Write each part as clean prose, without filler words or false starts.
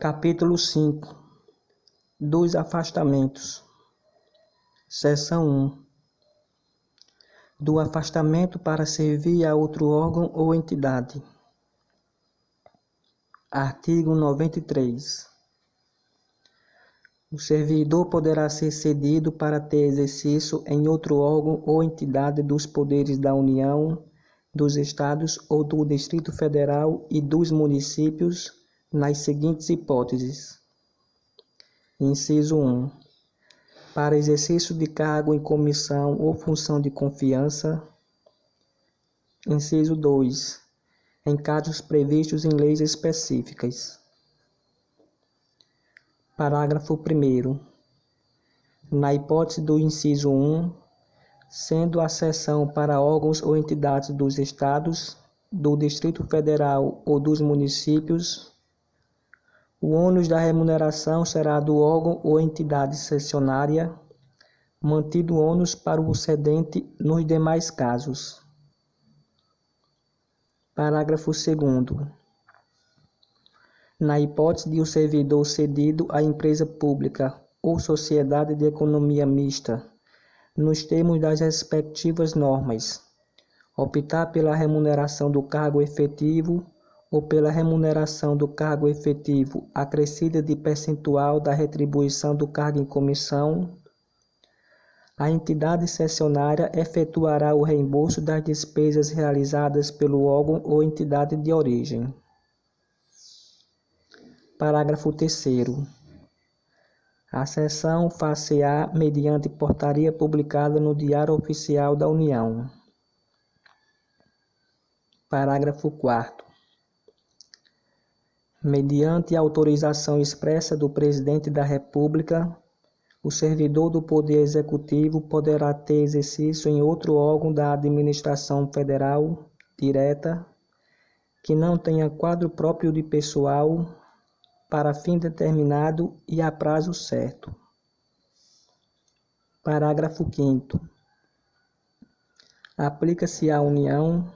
Capítulo 5 dos afastamentos. Seção 1. Do afastamento para servir a outro órgão ou entidade. Artigo 93. O servidor poderá ser cedido para ter exercício em outro órgão ou entidade dos poderes da União, dos Estados ou do Distrito Federal e dos municípios, nas seguintes hipóteses. Inciso 1. Para exercício de cargo em comissão ou função de confiança. Inciso 2. Em casos previstos em leis específicas. Parágrafo 1º. Na hipótese do inciso 1, sendo a cessão para órgãos ou entidades dos Estados, do Distrito Federal ou dos municípios, o ônus da remuneração será do órgão ou entidade cessionária, mantido o ônus para o cedente nos demais casos. Parágrafo 2º. Na hipótese de o servidor cedido à empresa pública ou sociedade de economia mista, nos termos das respectivas normas, optar pela remuneração do cargo efetivo ou pela remuneração do cargo efetivo acrescida de percentual da retribuição do cargo em comissão, a entidade cessionária efetuará o reembolso das despesas realizadas pelo órgão ou entidade de origem. Parágrafo 3º. A cessão far-se-á mediante portaria publicada no Diário Oficial da União. Parágrafo 4º. Mediante autorização expressa do Presidente da República, o servidor do Poder Executivo poderá ter exercício em outro órgão da administração federal direta, que não tenha quadro próprio de pessoal, para fim determinado e a prazo certo. Parágrafo 5º. Aplica-se à União,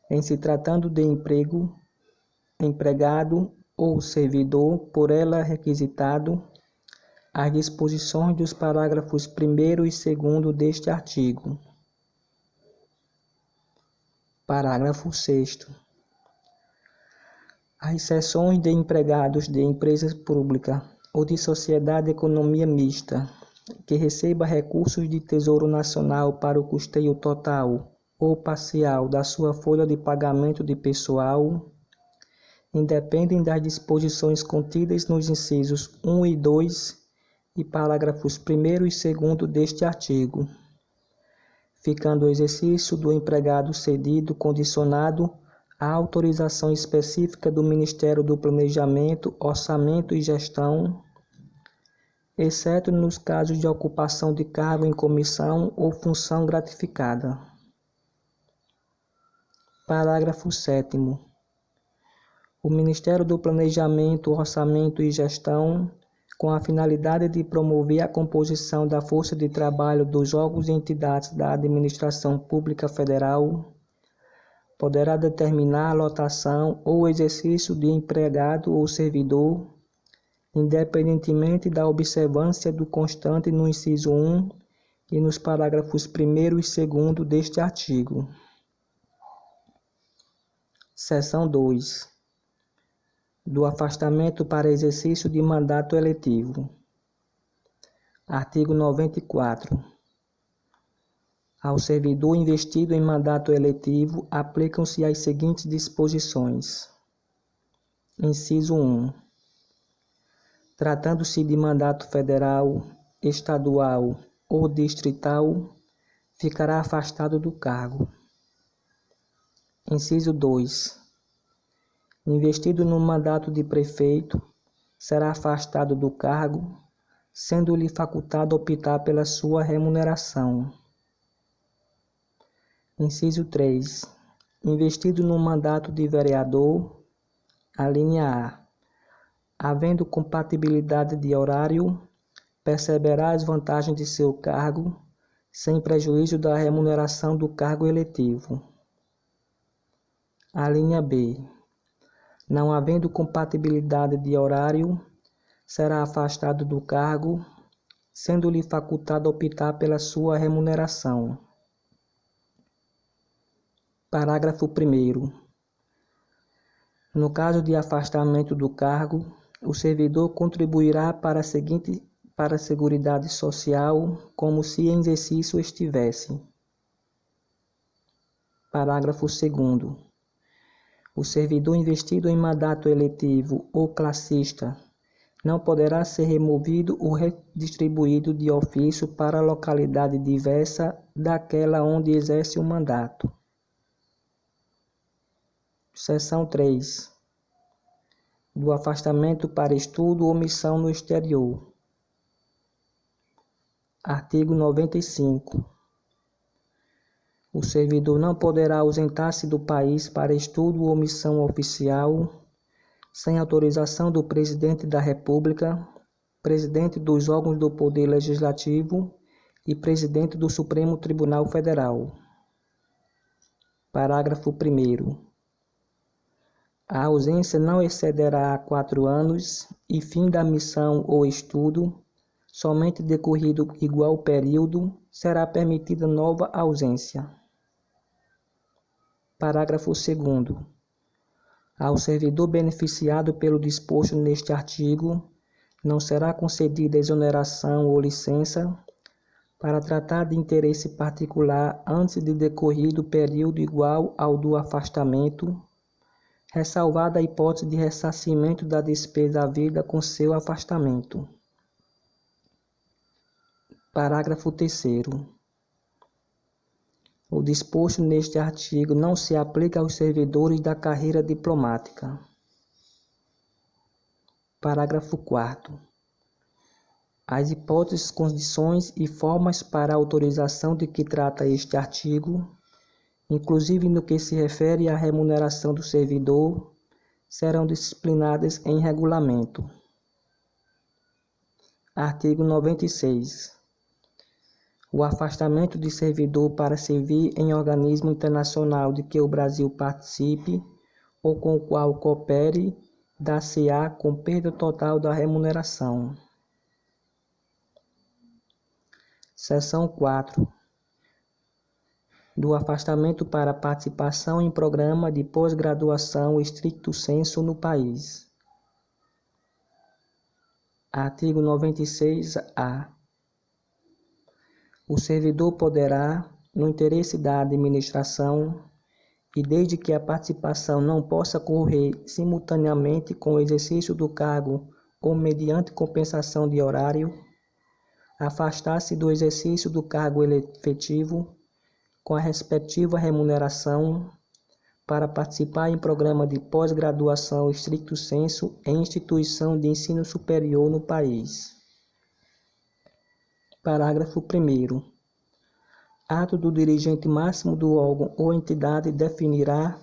em se tratando de emprego, empregado ou servidor por ela requisitado, as disposições dos parágrafos 1º e 2º deste artigo. Parágrafo 6º. As cessões de empregados de empresas públicas ou de sociedade de economia mista que receba recursos de Tesouro Nacional para o custeio total ou parcial da sua folha de pagamento de pessoal, independem das disposições contidas nos incisos 1 e 2 e parágrafos 1º e 2º deste artigo, ficando o exercício do empregado cedido condicionado à autorização específica do Ministério do Planejamento, Orçamento e Gestão, exceto nos casos de ocupação de cargo em comissão ou função gratificada. Parágrafo 7º. O Ministério do Planejamento, Orçamento e Gestão, com a finalidade de promover a composição da força de trabalho dos órgãos e entidades da Administração Pública Federal, poderá determinar a lotação ou exercício de empregado ou servidor, independentemente da observância do constante no inciso 1 e nos parágrafos 1º e 2º deste artigo. Seção 2. Do afastamento para exercício de mandato eletivo. Artigo 94. Ao servidor investido em mandato eletivo, aplicam-se as seguintes disposições. Inciso 1. Tratando-se de mandato federal, estadual ou distrital, ficará afastado do cargo. Inciso 2. Investido no mandato de prefeito, será afastado do cargo, sendo-lhe facultado optar pela sua remuneração. Inciso 3. Investido no mandato de vereador, alínea A. Havendo compatibilidade de horário, perceberá as vantagens de seu cargo, sem prejuízo da remuneração do cargo eletivo. Alínea B. Não havendo compatibilidade de horário, será afastado do cargo, sendo-lhe facultado optar pela sua remuneração. Parágrafo 1º. No caso de afastamento do cargo, o servidor contribuirá para a Seguridade Social como se em exercício estivesse. Parágrafo 2º. O servidor investido em mandato eletivo ou classista não poderá ser removido ou redistribuído de ofício para localidade diversa daquela onde exerce o mandato. Seção 3. Do afastamento para estudo ou missão no exterior. Artigo 95. O servidor não poderá ausentar-se do país para estudo ou missão oficial sem autorização do Presidente da República, Presidente dos órgãos do Poder Legislativo e Presidente do Supremo Tribunal Federal. Parágrafo 1º. A ausência não excederá 4 anos e fim da missão ou estudo, somente decorrido igual período, será permitida nova ausência. Parágrafo 2º. Ao servidor beneficiado pelo disposto neste artigo, não será concedida exoneração ou licença para tratar de interesse particular antes de decorrido período igual ao do afastamento, ressalvada a hipótese de ressarcimento da despesa havida com seu afastamento. Parágrafo 3º. O disposto neste artigo não se aplica aos servidores da carreira diplomática. Parágrafo 4º. As hipóteses, condições e formas para a autorização de que trata este artigo, inclusive no que se refere à remuneração do servidor, serão disciplinadas em regulamento. Artigo 96. O afastamento de servidor para servir em organismo internacional de que o Brasil participe ou com o qual coopere, dar-se-á com perda total da remuneração. Seção 4. Do afastamento para participação em programa de pós-graduação stricto sensu no país. Artigo 96-A. O servidor poderá, no interesse da administração, e desde que a participação não possa ocorrer simultaneamente com o exercício do cargo ou mediante compensação de horário, afastar-se do exercício do cargo efetivo com a respectiva remuneração para participar em programa de pós-graduação stricto sensu em instituição de ensino superior no país. Parágrafo 1º. Ato do dirigente máximo do órgão ou entidade definirá,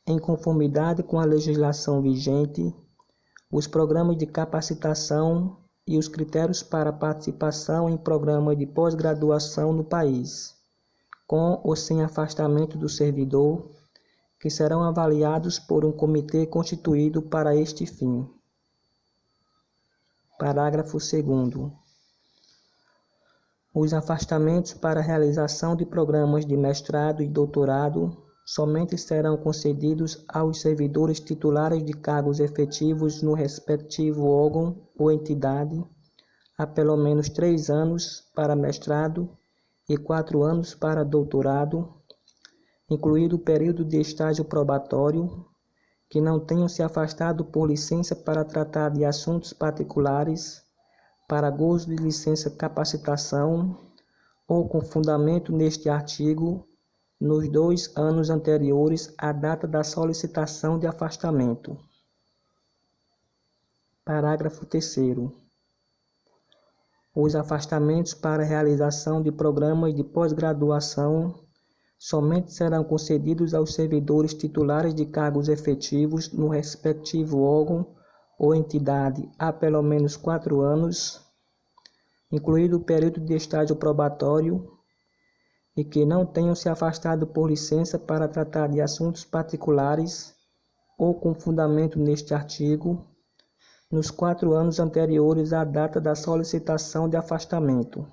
em conformidade com a legislação vigente, os programas de capacitação e os critérios para participação em programas de pós-graduação no país, com ou sem afastamento do servidor, que serão avaliados por um comitê constituído para este fim. Parágrafo 2º. Os afastamentos para realização de programas de mestrado e doutorado somente serão concedidos aos servidores titulares de cargos efetivos no respectivo órgão ou entidade, há pelo menos 3 anos para mestrado e 4 anos para doutorado, incluído o período de estágio probatório, que não tenham se afastado por licença para tratar de assuntos particulares, para gozo de licença capacitação ou com fundamento neste artigo nos 2 anos anteriores à data da solicitação de afastamento. Parágrafo 3º. Os afastamentos para realização de programas de pós-graduação somente serão concedidos aos servidores titulares de cargos efetivos no respectivo órgão ou entidade há pelo menos 4 anos, incluído o período de estágio probatório, e que não tenham se afastado por licença para tratar de assuntos particulares, ou com fundamento neste artigo, nos 4 anos anteriores à data da solicitação de afastamento.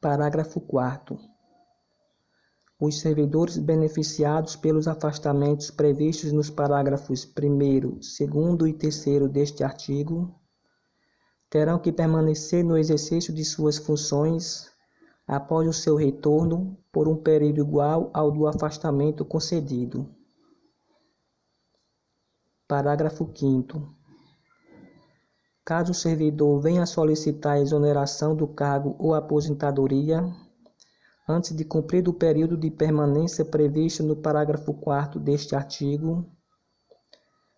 Parágrafo 4º. Os servidores beneficiados pelos afastamentos previstos nos parágrafos 1º, 2º e 3º deste artigo terão que permanecer no exercício de suas funções após o seu retorno por um período igual ao do afastamento concedido. Parágrafo 5º. Caso o servidor venha a solicitar a exoneração do cargo ou aposentadoria, antes de cumprir o período de permanência previsto no parágrafo 4º deste artigo,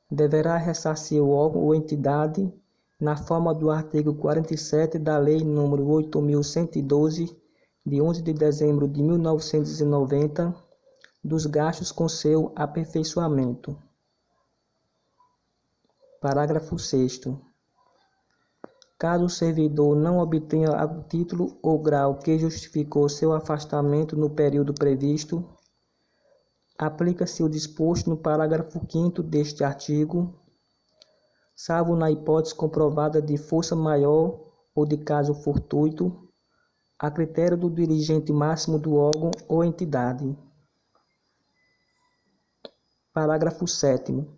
deverá ressarcir o órgão ou entidade, na forma do artigo 47 da Lei nº 8.112, de 11 de dezembro de 1990, dos gastos com seu aperfeiçoamento. Parágrafo 6º. Caso o servidor não obtenha o título ou grau que justificou seu afastamento no período previsto, aplica-se o disposto no parágrafo 5º deste artigo, salvo na hipótese comprovada de força maior ou de caso fortuito, a critério do dirigente máximo do órgão ou entidade. Parágrafo 7º.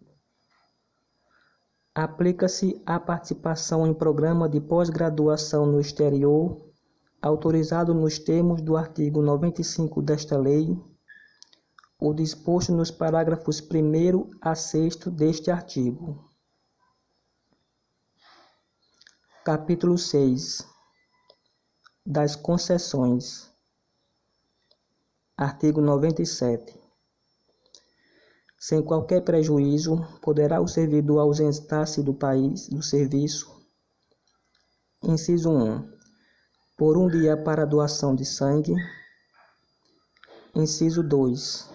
Aplica-se a participação em programa de pós-graduação no exterior, autorizado nos termos do artigo 95 desta lei, o disposto nos parágrafos 1º a 6º deste artigo. Capítulo 6. Das concessões. Artigo 97. Sem qualquer prejuízo, poderá o servidor ausentar-se do país do serviço. Inciso 1. Por um dia para doação de sangue. Inciso 2.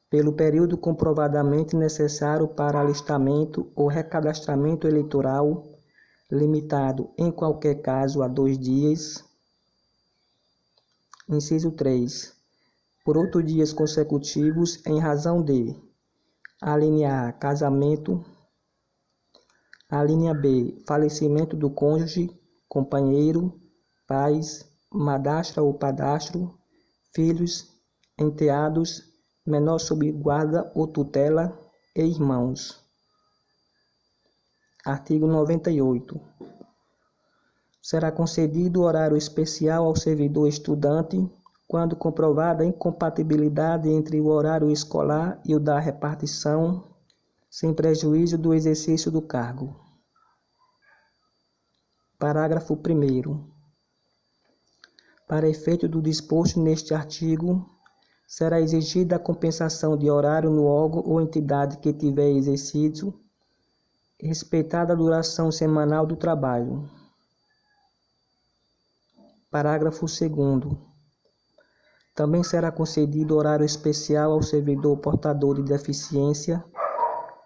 Pelo período comprovadamente necessário para alistamento ou recadastramento eleitoral, limitado em qualquer caso a 2 dias. Inciso 3. Por 8 dias consecutivos em razão de: a linha A, casamento; a linha B, falecimento do cônjuge, companheiro, pais, madrasta ou padrasto, filhos, enteados, menor sob guarda ou tutela e irmãos. Artigo 98. Será concedido horário especial ao servidor estudante quando comprovada a incompatibilidade entre o horário escolar e o da repartição, sem prejuízo do exercício do cargo. Parágrafo 1º. Para efeito do disposto neste artigo, será exigida a compensação de horário no órgão ou entidade que tiver exercido, respeitada a duração semanal do trabalho. Parágrafo 2º. Também será concedido horário especial ao servidor portador de deficiência,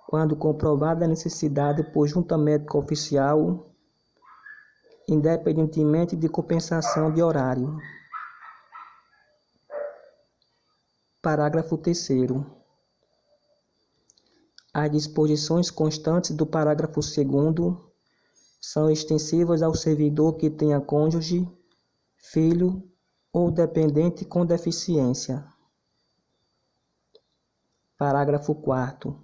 quando comprovada a necessidade por junta médica oficial, independentemente de compensação de horário. Parágrafo 3º. As disposições constantes do parágrafo 2º são extensivas ao servidor que tenha cônjuge, filho ou dependente com deficiência. Parágrafo 4º.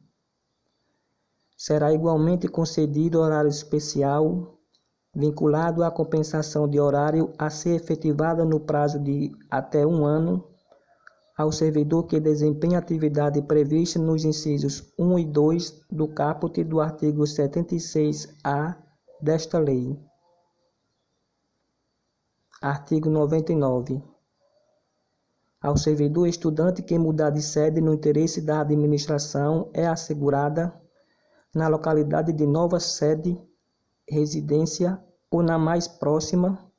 Será igualmente concedido horário especial, vinculado à compensação de horário a ser efetivada no prazo de até 1 ano, ao servidor que desempenha atividade prevista nos incisos 1 e 2 do caput do artigo 76-A desta lei. Artigo 99. Ao servidor estudante que mudar de sede no interesse da administração é assegurada, na localidade de nova sede, residência ou na mais próxima,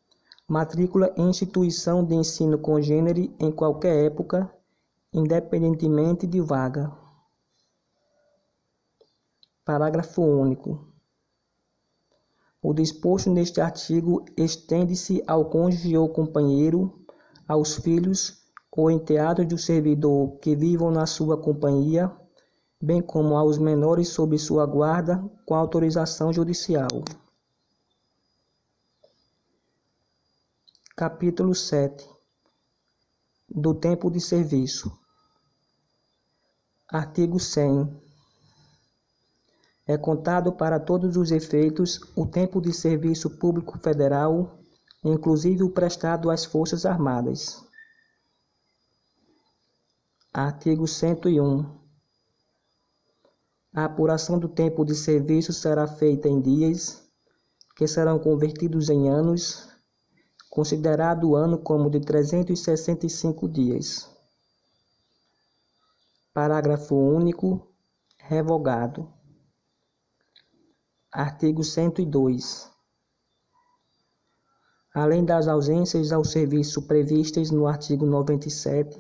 matrícula em instituição de ensino congênere em qualquer época, independentemente de vaga. Parágrafo único. O disposto neste artigo estende-se ao cônjuge ou companheiro, aos filhos ou enteados do servidor que vivam na sua companhia, bem como aos menores sob sua guarda, com autorização judicial. Capítulo 7. Do tempo de serviço. Artigo 100. É contado para todos os efeitos o tempo de serviço público federal, inclusive o prestado às Forças Armadas. Artigo 101. A apuração do tempo de serviço será feita em dias, que serão convertidos em anos, considerado o ano como de 365 dias. Parágrafo único. Revogado. Artigo 102. Além das ausências ao serviço previstas no artigo 97,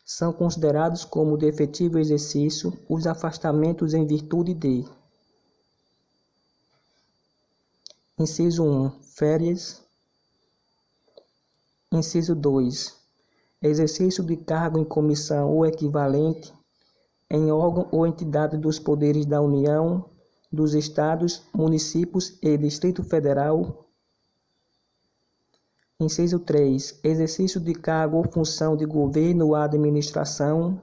são considerados como de efetivo exercício os afastamentos em virtude de: Inciso 1. Férias. Inciso 2. Exercício de cargo em comissão ou equivalente em órgão ou entidade dos poderes da União, dos Estados, municípios e Distrito Federal. Inciso 3. Exercício de cargo ou função de governo ou administração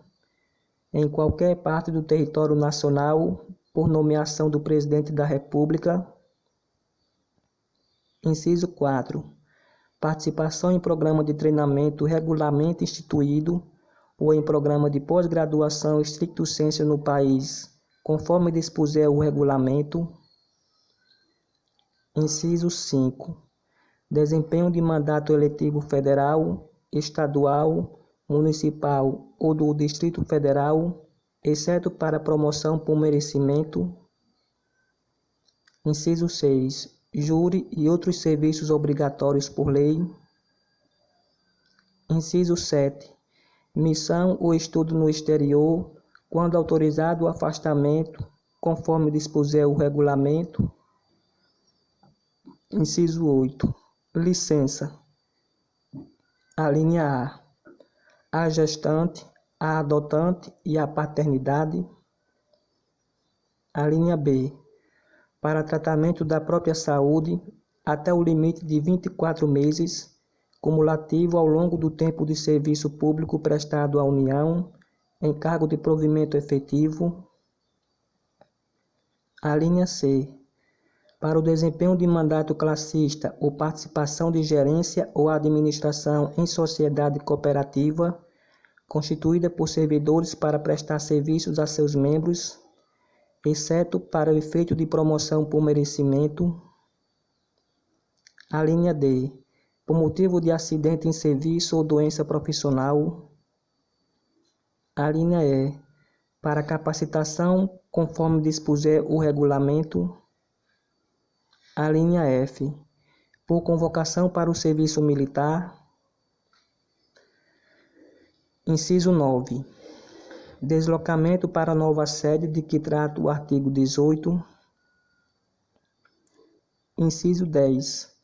em qualquer parte do território nacional, por nomeação do Presidente da República. Inciso 4. Participação em programa de treinamento regularmente instituído ou em programa de pós-graduação stricto sensu no país, conforme dispuser o regulamento. Inciso 5. Desempenho de mandato eletivo federal, estadual, municipal ou do Distrito Federal, exceto para promoção por merecimento. Inciso 6. Júri e outros serviços obrigatórios por lei. Inciso 7. Missão ou estudo no exterior, quando autorizado o afastamento, conforme dispuser o regulamento. Inciso 8. Licença. Alínea A. A gestante, a adotante e a paternidade. Alínea B. Para tratamento da própria saúde, até o limite de 24 meses, cumulativo ao longo do tempo de serviço público prestado à União, em cargo de provimento efetivo. Alínea C. Para o desempenho de mandato classista ou participação de gerência ou administração em sociedade cooperativa, constituída por servidores para prestar serviços a seus membros, exceto para o efeito de promoção por merecimento. Alínea D. Por motivo de acidente em serviço ou doença profissional. Alínea E. Para capacitação, conforme dispuser o regulamento. Alínea F. Por convocação para o serviço militar. Inciso 9. Deslocamento para nova sede de que trata o artigo 18. Inciso 10.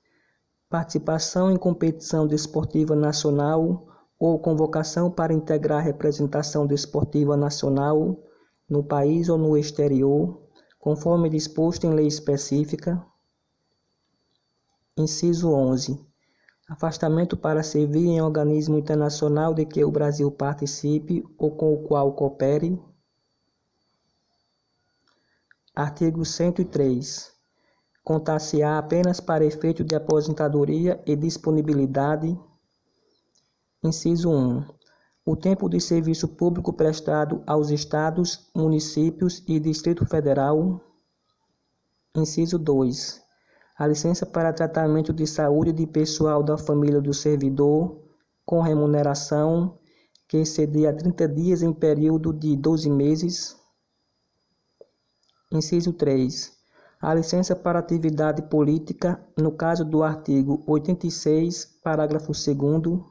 Participação em competição desportiva nacional ou convocação para integrar representação desportiva nacional no país ou no exterior, conforme disposto em lei específica. Inciso 11. Afastamento para servir em organismo internacional de que o Brasil participe ou com o qual coopere. Artigo 103. Contar-se-á apenas para efeito de aposentadoria e disponibilidade. Inciso 1. O tempo de serviço público prestado aos Estados, municípios e Distrito Federal. Inciso 2. A licença para tratamento de saúde de pessoal da família do servidor, com remuneração, que exceder a 30 dias em período de 12 meses. Inciso 3. A licença para atividade política, no caso do artigo 86, parágrafo 2º.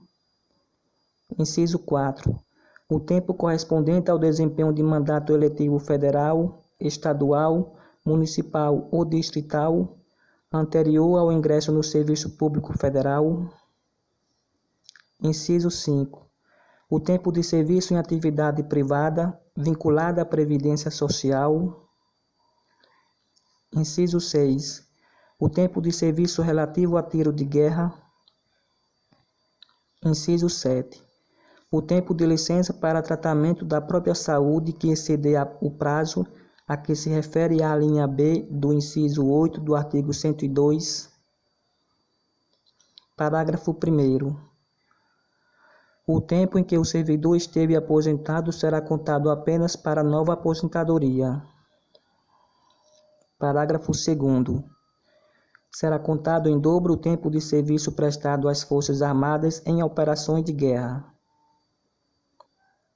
Inciso 4. O tempo correspondente ao desempenho de mandato eletivo federal, estadual, municipal ou distrital, anterior ao ingresso no Serviço Público Federal. Inciso 5. O tempo de serviço em atividade privada vinculada à Previdência Social. Inciso 6. O tempo de serviço relativo a tiro de guerra. Inciso 7. O tempo de licença para tratamento da própria saúde que exceder o prazo a que se refere a linha B do inciso 8 do artigo 102. Parágrafo 1º. O tempo em que o servidor esteve aposentado será contado apenas para nova aposentadoria. Parágrafo 2º. Será contado em dobro o tempo de serviço prestado às Forças Armadas em operações de guerra.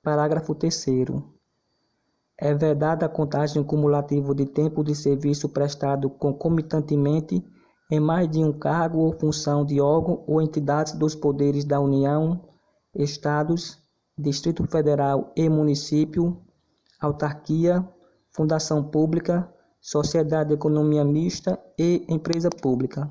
Parágrafo 3º. É vedada a contagem cumulativa de tempo de serviço prestado concomitantemente em mais de um cargo ou função de órgão ou entidades dos poderes da União, Estados, Distrito Federal e Município, autarquia, fundação pública, sociedade de economia mista e empresa pública.